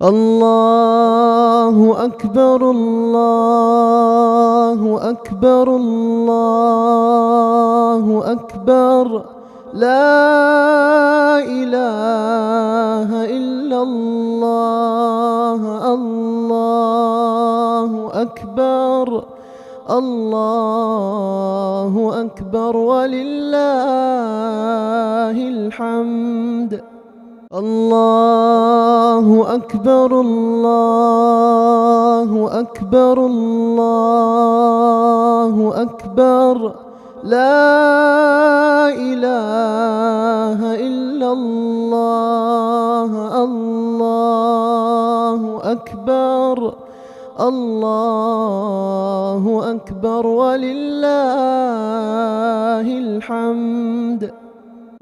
الله أكبر الله أكبر الله أكبر لا إله إلا الله الله أكبر الله أكبر ولله الحمد الله أكبر الله أكبر الله أكبر لا إله إلا الله الله أكبر الله أكبر ولله الحمد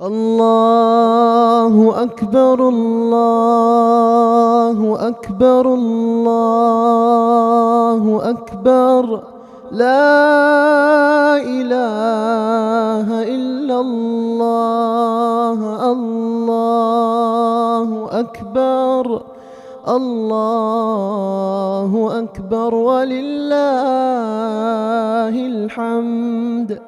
الله أكبر الله أكبر الله أكبر لا إله إلا الله الله أكبر الله أكبر ولله الحمد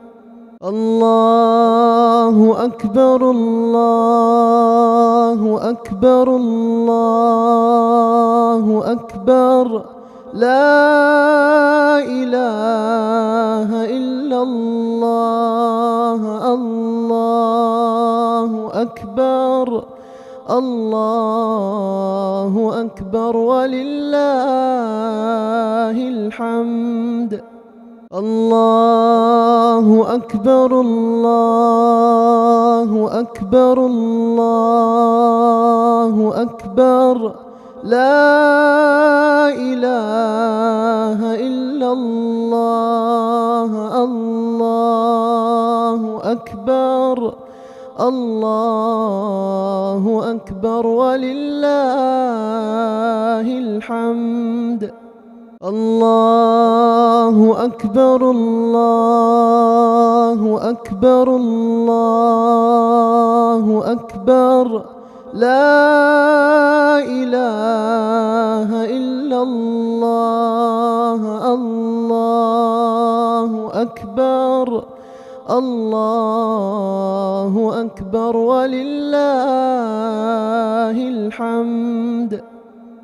الله أكبر الله أكبر الله أكبر لا إله إلا الله الله أكبر الله أكبر ولله الحمد الله أكبر الله أكبر الله أكبر لا إله إلا الله الله أكبر الله أكبر ولله الحمد الله أكبر الله أكبر الله أكبر لا إله إلا الله الله أكبر الله أكبر ولله الحمد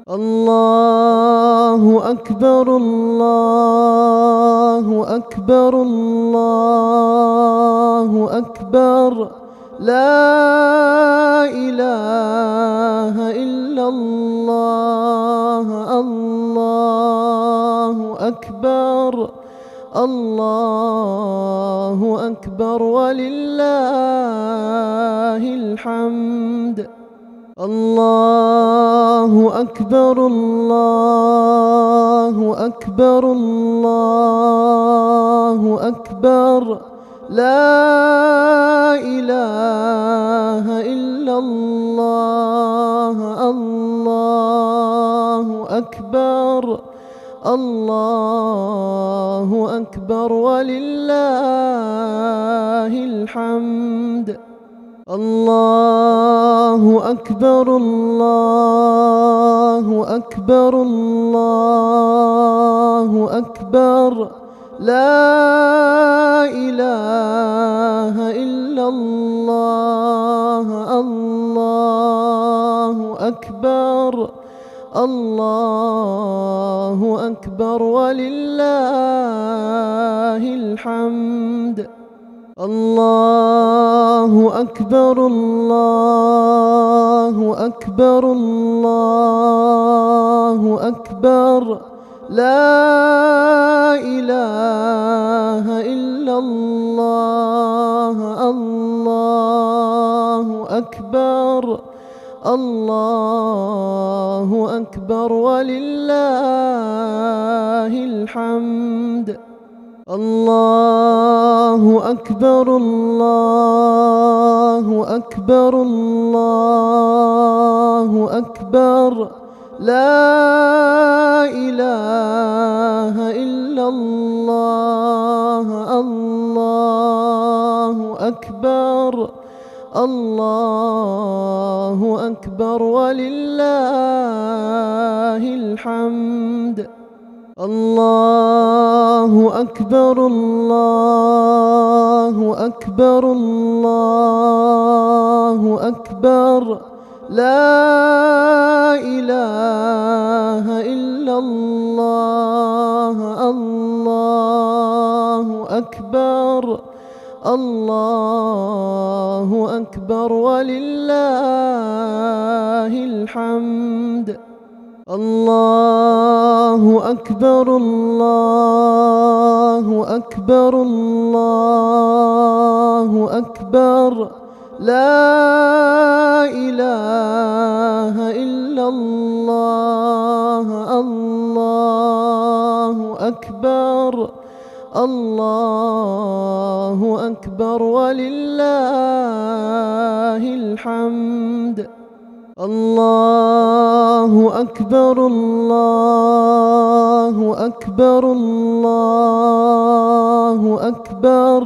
الله أكبر الله أكبر الله أكبر لا إله إلا الله الله أكبر الله أكبر ولله الحمد الله أكبر الله أكبر الله أكبر لا إله إلا الله الله أكبر الله أكبر ولله الحمد الله أكبر الله أكبر الله أكبر لا إله إلا الله الله أكبر الله أكبر ولله الحمد الله أكبر الله أكبر الله أكبر لا إله إلا الله الله أكبر الله أكبر ولله الحمد الله أكبر الله أكبر الله أكبر لا إله إلا الله الله أكبر الله أكبر ولله الحمد. الله أكبر الله أكبر الله أكبر. لا إله إلا الله. الله أكبر الله أكبر ولله الحمد. الله أكبر الله أكبر الله أكبر. لا إله إلا الله. الله أكبر الله أكبر ولله الحمد. الله أكبر الله أكبر الله أكبر.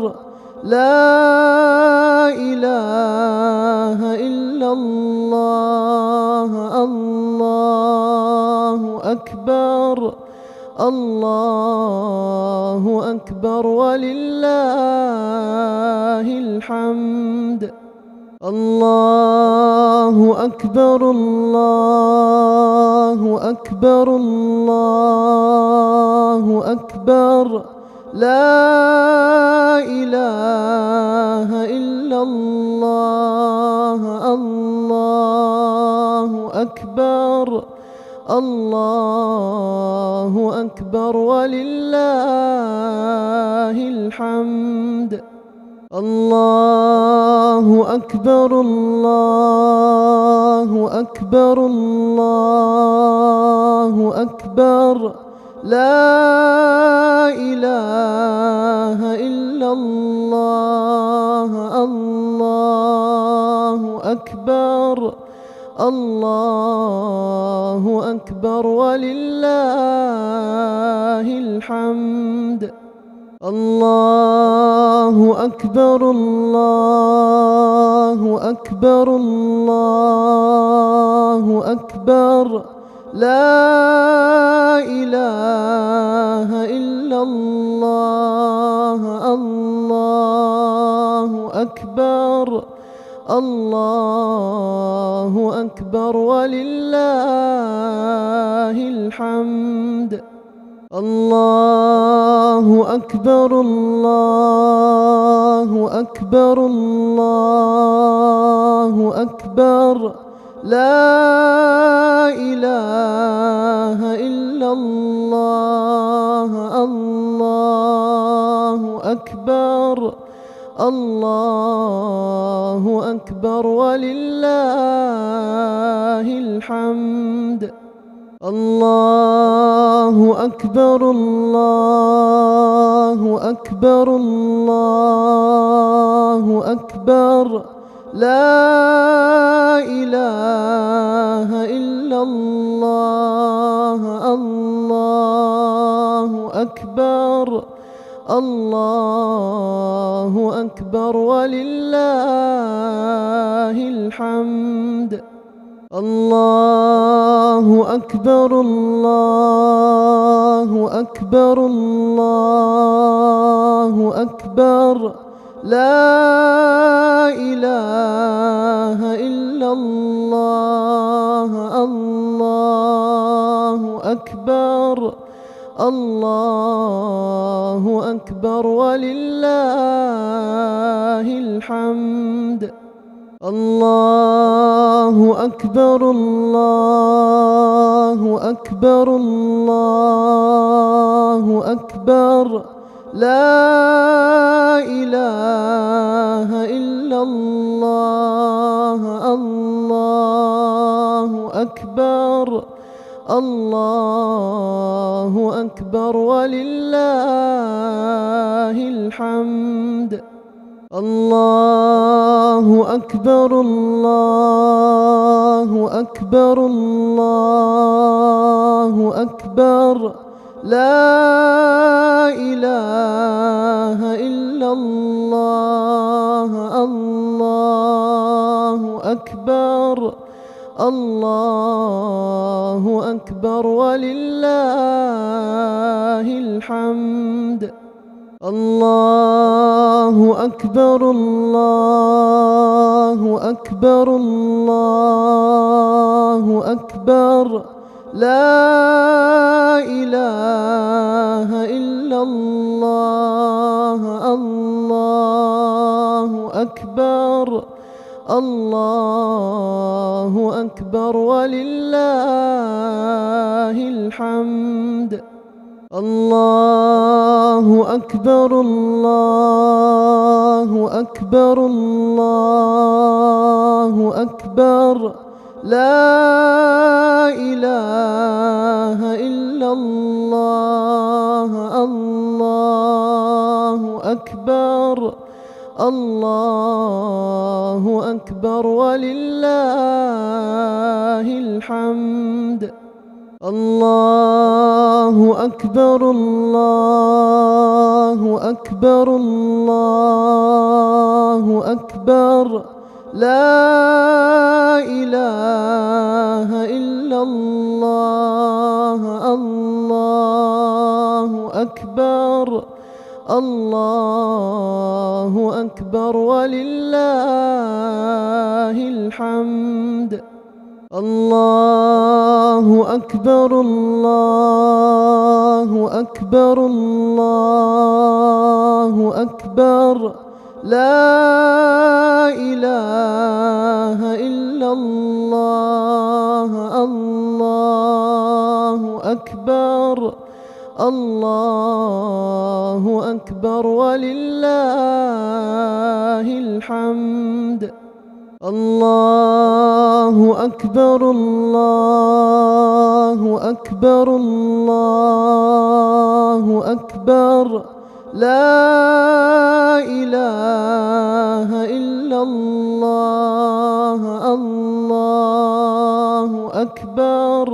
لا إله إلا الله. الله أكبر الله أكبر ولله الحمد. الله أكبر الله أكبر الله أكبر. لا إله إلا الله. الله أكبر الله أكبر ولله الحمد. الله أكبر الله أكبر الله أكبر. لا إله إلا الله. الله أكبر الله أكبر ولله الحمد. الله أكبر الله أكبر الله أكبر. لا إله إلا الله. الله أكبر الله أكبر ولله الحمد. الله أكبر الله أكبر الله أكبر. لا إله إلا الله. الله أكبر الله أكبر ولله الحمد. الله أكبر الله أكبر الله أكبر. لا إله إلا الله. الله أكبر الله أكبر ولله الحمد. الله أكبر الله أكبر الله أكبر. لا إله إلا الله. الله أكبر الله أكبر ولله الحمد. الله أكبر الله أكبر الله أكبر. لا إله إلا الله. الله أكبر الله أكبر ولله الحمد. الله أكبر الله أكبر الله أكبر. لا إله إلا الله. الله أكبر الله أكبر ولله الحمد. الله أكبر الله أكبر الله أكبر لا إله إلا الله. الله أكبر الله أكبر ولله الحمد. الله أكبر الله أكبر الله أكبر لا إله إلا الله. الله أكبر الله أكبر ولله الحمد. الله أكبر الله أكبر الله أكبر لا إله إلا الله. الله أكبر الله أكبر ولله الحمد. الله أكبر الله أكبر الله أكبر لا إله إلا الله. الله أكبر الله أكبر ولله الحمد. الله أكبر الله أكبر الله أكبر لا إله إلا الله. الله أكبر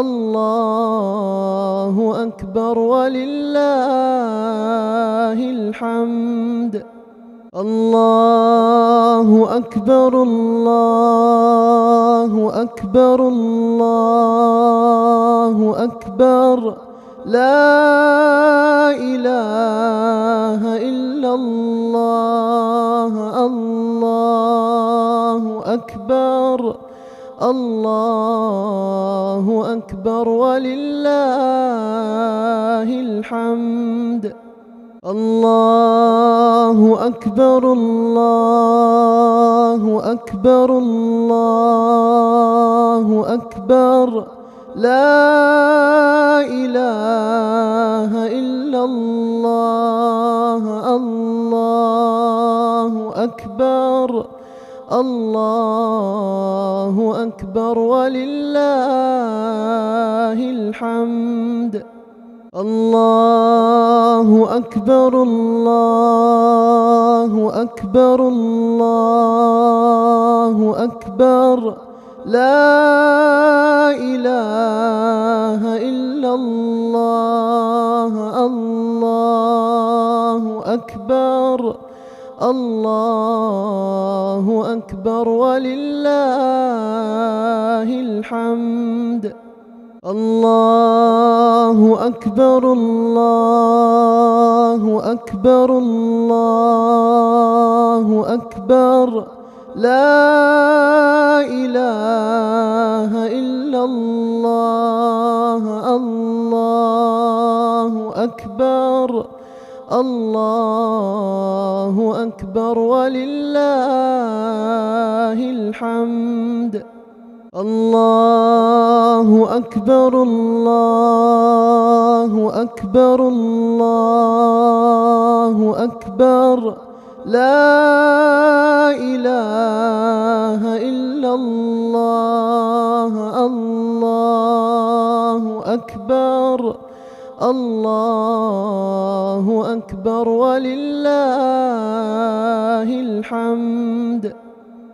الله أكبر ولله الحمد. الله أكبر الله أكبر الله أكبر لا إله إلا الله. الله أكبر الله أكبر ولله الحمد. الله أكبر الله أكبر الله أكبر لا إله إلا الله. الله أكبر الله أكبر ولله الحمد. الله أكبر الله أكبر الله أكبر لا إله إلا الله. الله أكبر الله أكبر ولله الحمد. الله أكبر الله أكبر الله أكبر لا إله إلا الله. الله أكبر الله أكبر ولله الحمد. الله أكبر الله أكبر الله أكبر لا إله إلا الله. الله أكبر الله أكبر ولله الحمد.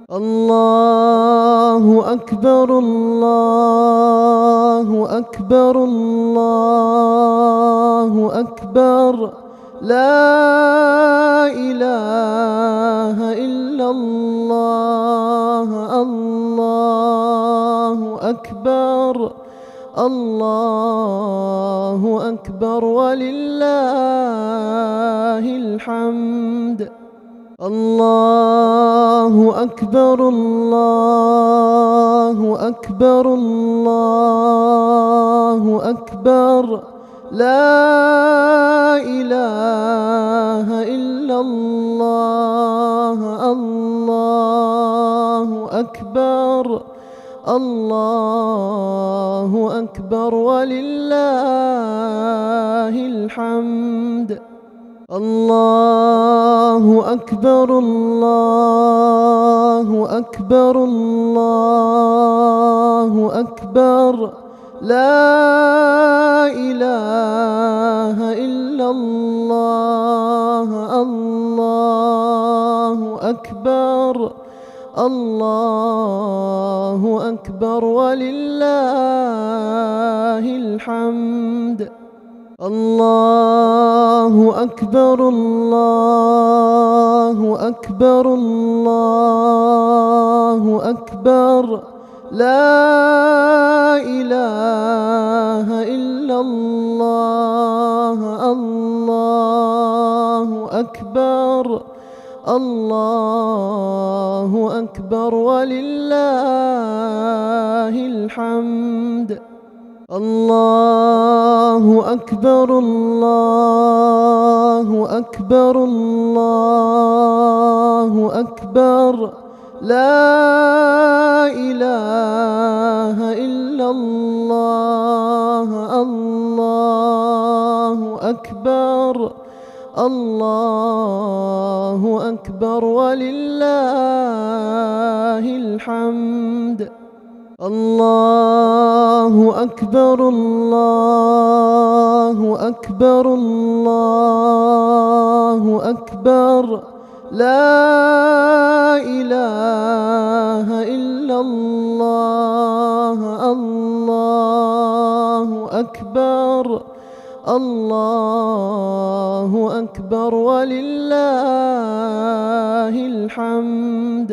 الله أكبر الله أكبر الله أكبر لا إله إلا الله. الله أكبر الله أكبر ولله الحمد. الله أكبر الله أكبر الله أكبر لا إله إلا الله. الله أكبر الله أكبر ولله الحمد. الله أكبر الله أكبر الله أكبر لا إله إلا الله. الله أكبر الله أكبر ولله الحمد. الله أكبر الله أكبر الله أكبر لا إله إلا الله. الله أكبر الله أكبر ولله الحمد. الله أكبر الله أكبر الله أكبر لا إله إلا الله. الله أكبر الله أكبر ولله الحمد. الله أكبر الله أكبر الله أكبر لا إله إلا الله. الله أكبر الله أكبر ولله الحمد.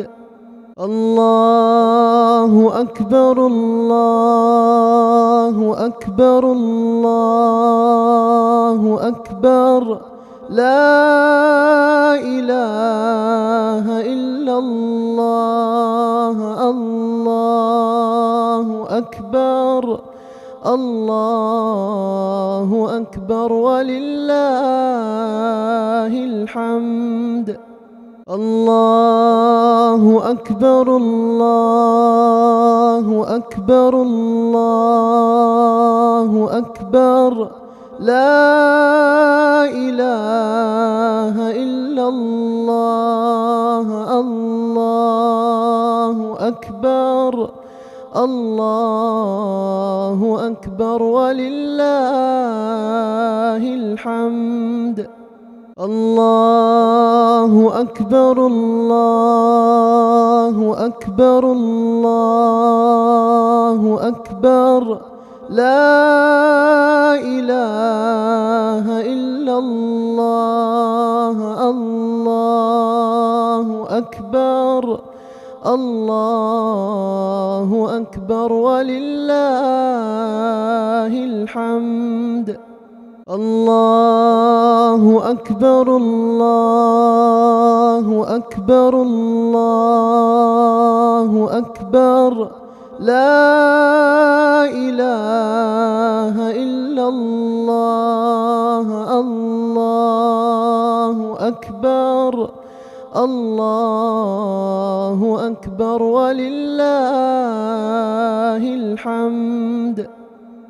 الله أكبر الله أكبر الله أكبر لا إله إلا الله. الله أكبر الله أكبر ولله الحمد. الله أكبر الله أكبر الله أكبر لا إله إلا الله. الله أكبر الله أكبر ولله الحمد. الله أكبر الله أكبر الله أكبر لا إله إلا الله. الله أكبر الله أكبر ولله الحمد. الله أكبر الله أكبر الله أكبر لا إله إلا الله. الله أكبر الله أكبر ولله الحمد.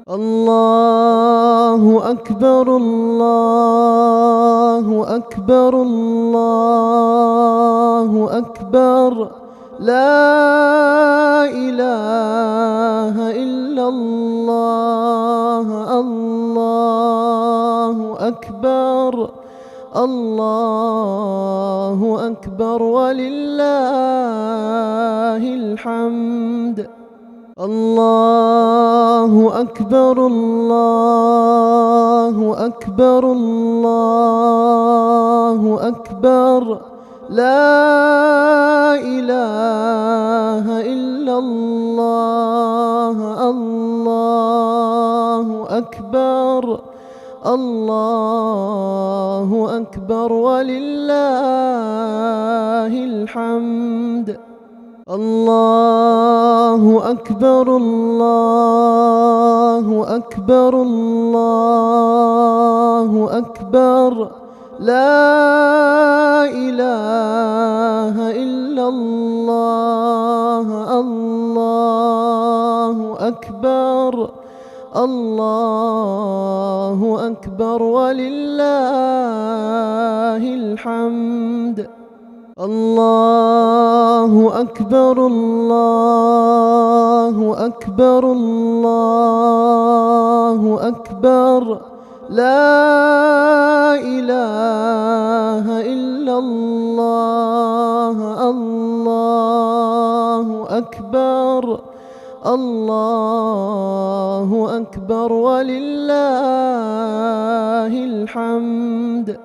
الله أكبر الله أكبر الله أكبر لا إله إلا الله. الله أكبر الله أكبر ولله الحمد. الله أكبر الله أكبر الله أكبر لا إله إلا الله. الله أكبر. الله أكبر ولله الحمد. الله أكبر. الله أكبر. الله أكبر. لا إله إلا الله. الله أكبر. الله أكبر ولله الحمد. الله أكبر. الله أكبر. الله أكبر. لا إله إلا الله. الله أكبر. الله أكبر ولله الحمد.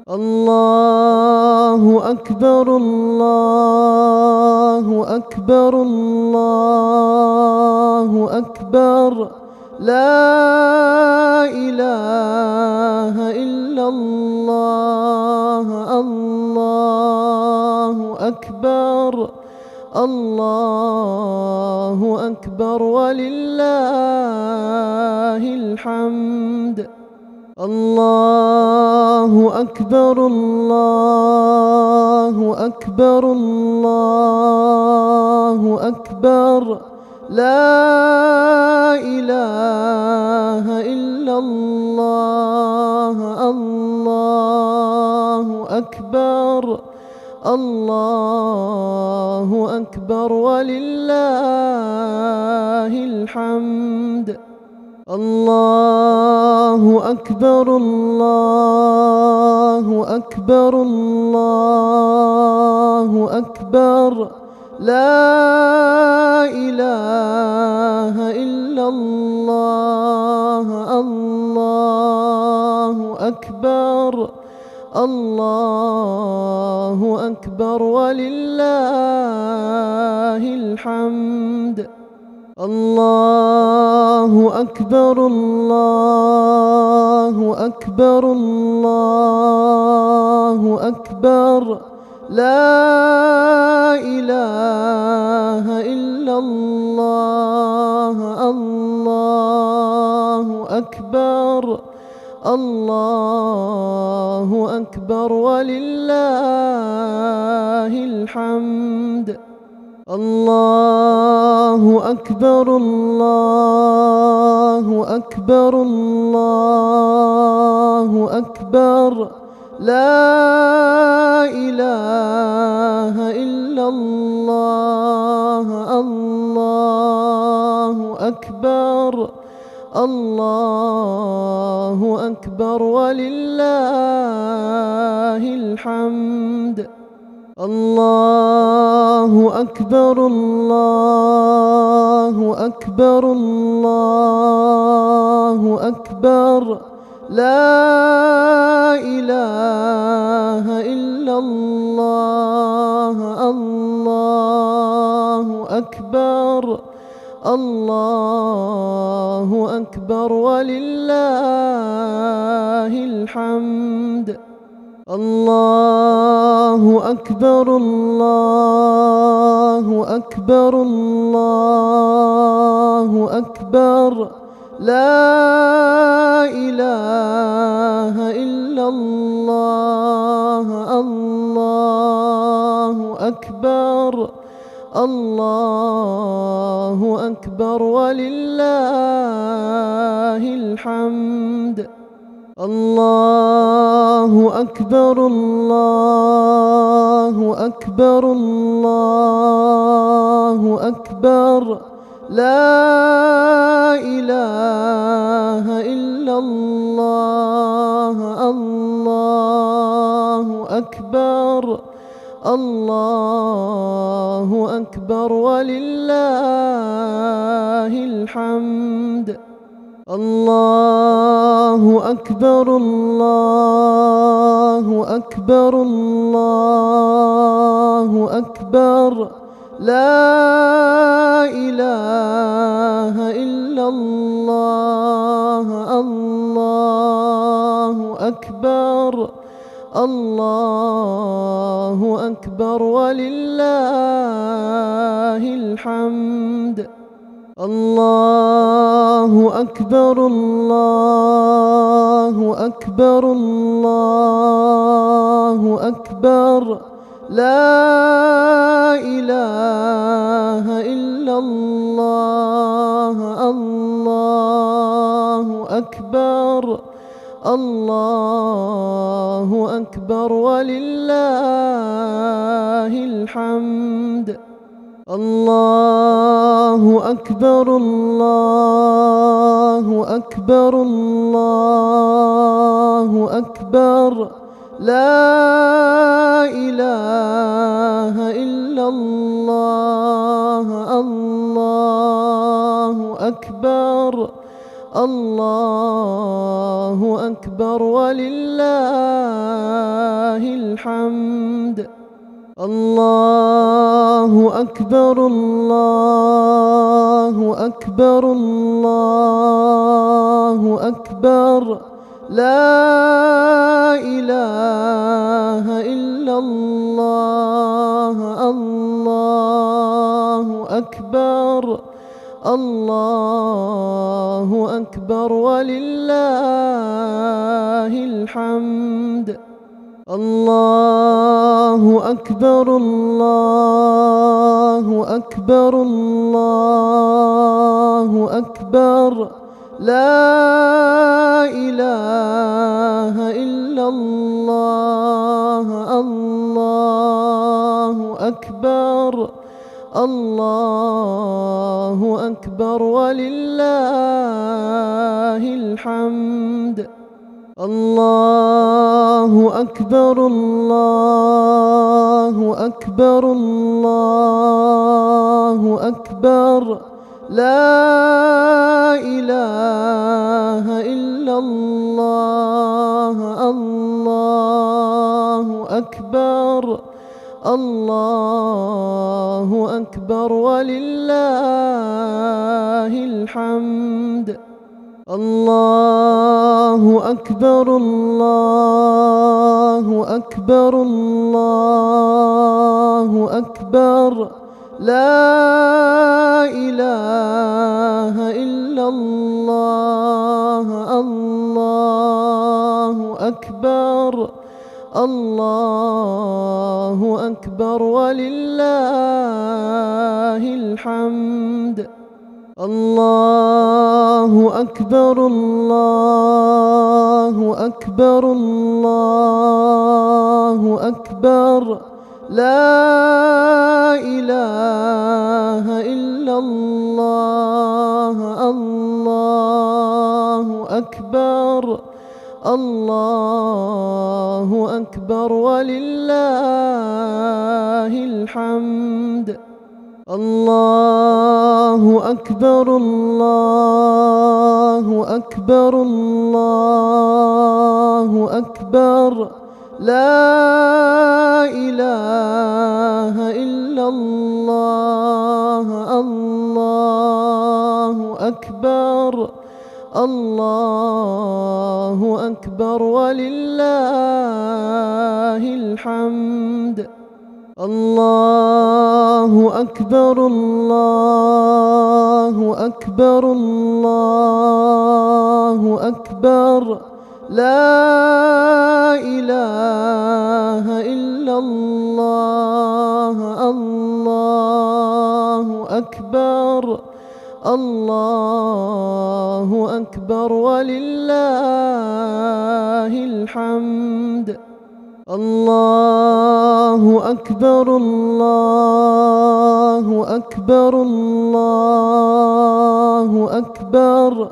الله أكبر. الله أكبر. الله أكبر. لا إله إلا الله. الله أكبر. الله أكبر ولله الحمد. الله أكبر. الله أكبر. الله أكبر. لا إله إلا الله. الله أكبر. الله أكبر ولله الحمد. الله أكبر. الله أكبر. الله أكبر. لا إله إلا الله. الله أكبر. الله أكبر ولله الحمد. الله أكبر. الله أكبر. الله أكبر. لا إله إلا الله. الله أكبر. الله أكبر ولله الحمد. الله أكبر. الله أكبر. الله أكبر. لا إله إلا الله. الله أكبر. الله أكبر ولله الحمد. الله أكبر. الله أكبر. الله أكبر. لا إله إلا الله. الله أكبر. الله أكبر ولله الحمد. الله أكبر. الله أكبر. الله أكبر. لا إله إلا الله. الله أكبر. الله أكبر ولله الحمد. الله أكبر. الله أكبر. الله أكبر. لا إله إلا الله. الله أكبر. الله أكبر ولله الحمد. الله أكبر الله أكبر الله أكبر لا إله إلا الله الله أكبر الله أكبر ولله الحمد الله أكبر الله أكبر الله أكبر لا إله إلا الله الله أكبر الله أكبر ولله الحمد الله أكبر الله أكبر الله أكبر لا إله إلا الله الله أكبر الله أكبر ولله الحمد الله أكبر الله أكبر الله أكبر لا إله إلا الله الله أكبر الله أكبر ولله الحمد الله أكبر الله أكبر الله أكبر لا إله إلا الله الله أكبر الله أكبر ولله الحمد الله أكبر الله أكبر الله أكبر لا إله إلا الله الله أكبر الله أكبر ولله الحمد الله أكبر الله أكبر الله أكبر لا إله إلا الله الله أكبر الله أكبر ولله الحمد الله أكبر الله أكبر الله أكبر لا إله إلا الله الله أكبر الله أكبر ولله الحمد الله أكبر الله أكبر الله أكبر لا إله إلا الله الله أكبر الله أكبر ولله الحمد الله أكبر الله أكبر الله أكبر لا إله إلا الله الله أكبر الله أكبر ولله الحمد الله أكبر الله أكبر الله أكبر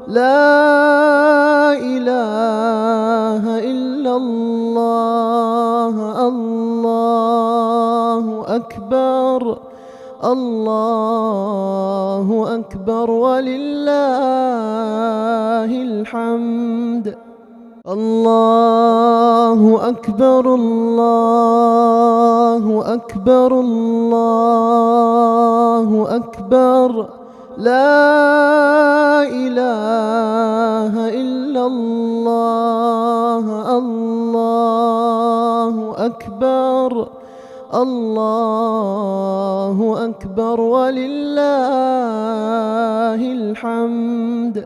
لا إله إلا الله الله أكبر الله أكبر ولله الله أكبر الله أكبر الله أكبر لا إله إلا الله الله أكبر الله أكبر ولله الحمد.